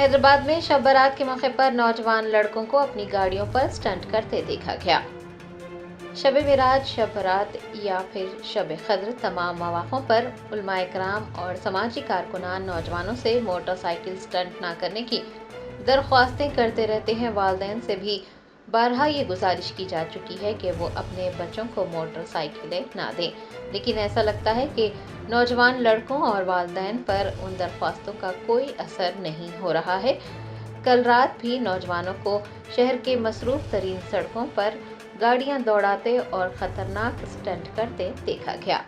हैदराबाद में शब बारात के मौके पर नौजवान लड़कों को अपनी गाड़ियों पर स्टंट करते देखा गया। शब मिराज, शब बारात या फिर शब कद्र तमाम मौक़ों पर उलमाए किराम और समाजी कारकुनान नौजवानों से मोटरसाइकिल स्टंट ना करने की दरख्वास्तें करते रहते हैं। वालिदैन से भी बारहा ये गुजारिश की जा चुकी है कि वो अपने बच्चों को मोटरसाइकिलें ना दें, लेकिन ऐसा लगता है कि नौजवान लड़कों और वालिदैन पर उन दरख्वास्तों का कोई असर नहीं हो रहा है। कल रात भी नौजवानों को शहर के मसरूफ तरीन सड़कों पर गाड़ियां दौड़ाते और खतरनाक स्टंट करते देखा गया।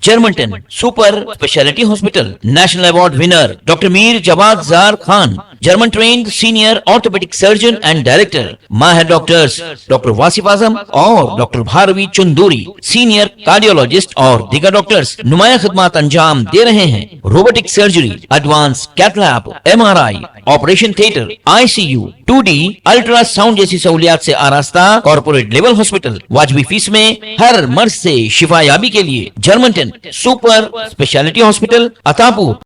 Germanten super speciality hospital national award winner doctor Mir Jawad Zar Khan, German trained senior orthopaedic surgeon and director, माहिर डॉक्टर्स डॉक्टर वासिफ आजम और doctor Bharvi Chanduri, senior cardiologist और दीगर डॉक्टर्स नुमाया खिदमत अंजाम दे रहे हैं। Robotic surgery, advance cath lab, MRI, operation theatre, ICU, 2D ultrasound जैसी सहूलियात से आरास्ता कॉर्पोरेट लेवल हॉस्पिटल। वाजबी फीस में हर मर्ज से शिफायाबी के लिए Germanton super speciality hospital, Attapur.